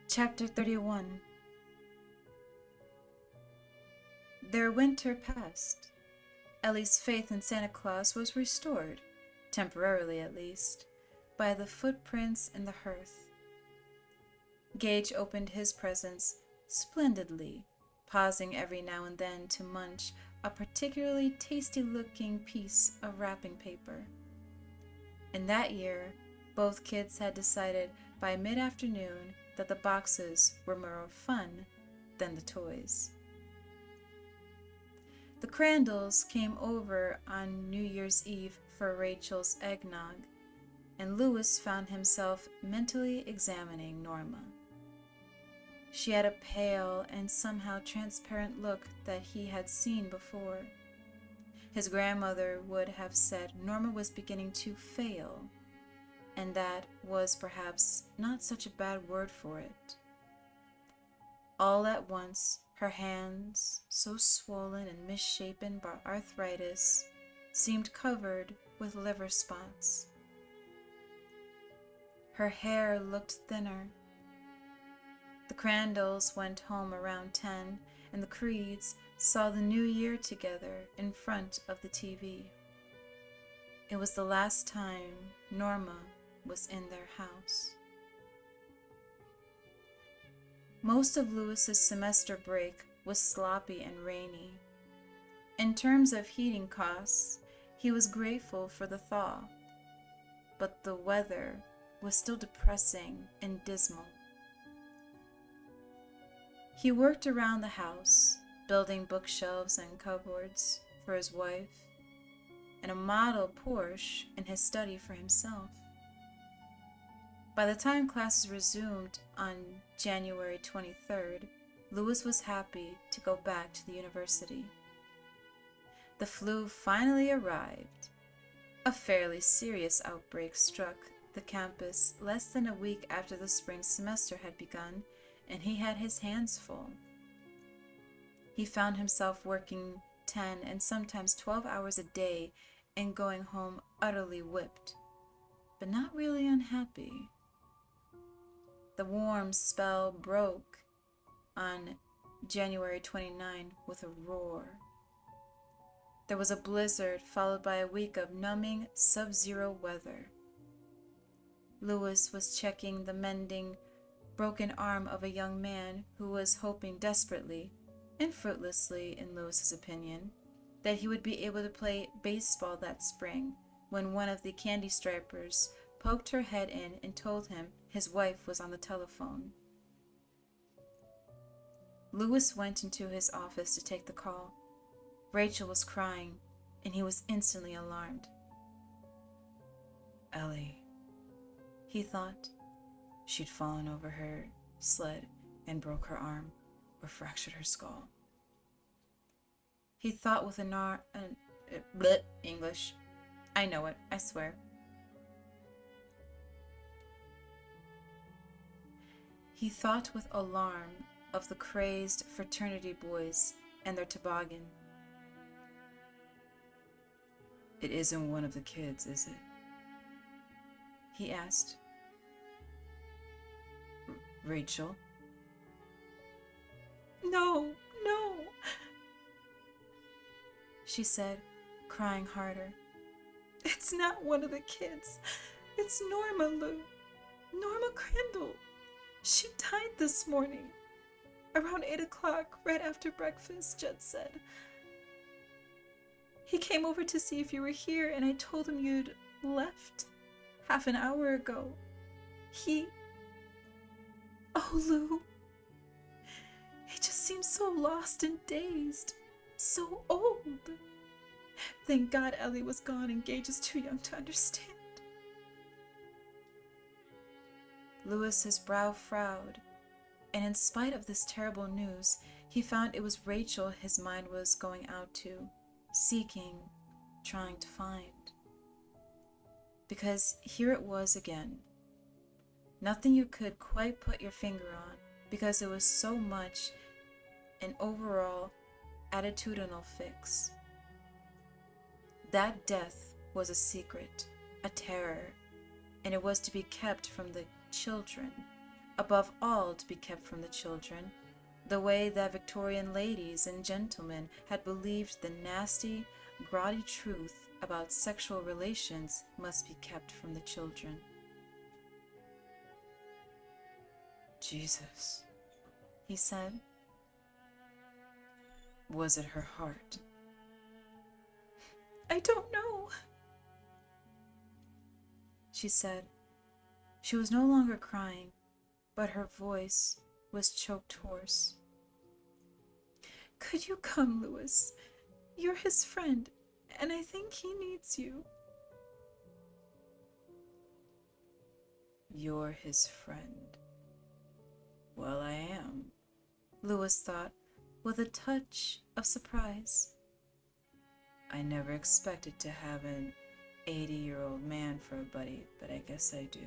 Chapter 31. Their winter passed. Ellie's faith in Santa Claus was restored, temporarily at least, by the footprints in the hearth. Gage opened his presents splendidly, pausing every now and then to munch a particularly tasty-looking piece of wrapping paper. In that year, both kids had decided by mid-afternoon that the boxes were more fun than the toys. The Crandalls came over on New Year's Eve for Rachel's eggnog, and Louis found himself mentally examining Norma. She had a pale and somehow transparent look that he had seen before. His grandmother would have said Norma was beginning to fail, and that was perhaps not such a bad word for it. All at once, her hands, so swollen and misshapen by arthritis, seemed covered with liver spots. Her hair looked thinner. The Crandalls went home around 10, and the Creeds saw the new year together in front of the TV. It was the last time Norma was in their house. Most of Louis's semester break was sloppy and rainy. In terms of heating costs, he was grateful for the thaw, but the weather was still depressing and dismal. He worked around the house, building bookshelves and cupboards for his wife, and a model Porsche in his study for himself. By the time classes resumed on January 23rd, Louis was happy to go back to the university. The flu finally arrived. A fairly serious outbreak struck the campus less than a week after the spring semester had begun, and he had his hands full. He found himself working 10 and sometimes 12 hours a day and going home utterly whipped, but not really unhappy. The warm spell broke on January 29 with a roar. There was a blizzard followed by a week of numbing sub-zero weather. Louis was checking the mending broken arm of a young man who was hoping desperately, and fruitlessly in Louis's opinion, that he would be able to play baseball that spring when one of the candy strippers poked her head in and told him his wife was on the telephone. Louis went into his office to take the call. Rachel was crying, and he was instantly alarmed. Ellie, he thought. She'd fallen over her sled and broke her arm or fractured her skull. He thought with English. I know it, I swear. He thought with alarm of the crazed fraternity boys and their toboggan. It isn't one of the kids, is it? He asked. Rachel? No, she said, crying harder. It's not one of the kids. It's Norma, Lou. Norma Crandall. She died this morning. Around 8 o'clock, right after breakfast, Judd said. He came over to see if you were here, and I told him you'd left half an hour ago. Oh, Lou. He just seems so lost and dazed. So old. Thank God Ellie was gone and Gage is too young to understand. Louis's brow frowned, and in spite of this terrible news, he found it was Rachel his mind was going out to, seeking, trying to find. Because here it was again. Nothing you could quite put your finger on, because it was so much an overall attitudinal fix. That death was a secret, a terror, and it was to be kept from the children above all to be kept from the children, the way that Victorian ladies and gentlemen had believed the nasty, grotty truth about sexual relations must be kept from the children. "Jesus," he said. "Was it her heart?" "I don't know," she said. She was no longer crying, but her voice was choked hoarse. "Could you come, Louis? You're his friend, and I think he needs you." "You're his friend. Well, I am," Louis thought, with a touch of surprise. "I never expected to have an 80-year-old man for a buddy, but I guess I do."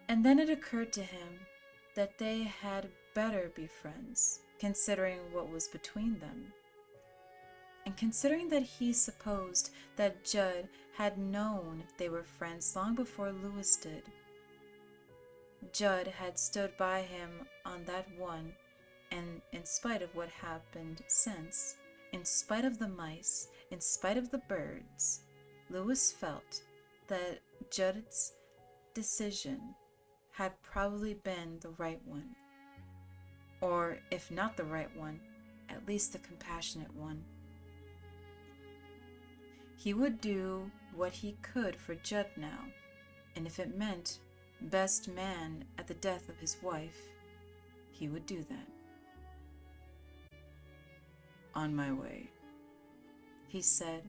And then it occurred to him that they had better be friends, considering what was between them. And considering that he supposed that Judd had known they were friends long before Louis did. Judd had stood by him on that one, and in spite of what happened since, in spite of the mice, in spite of the birds, Louis felt that Judd's decision had probably been the right one. Or, if not the right one, at least the compassionate one. He would do what he could for Judd now, and if it meant best man at the death of his wife, he would do that. "On my way," he said,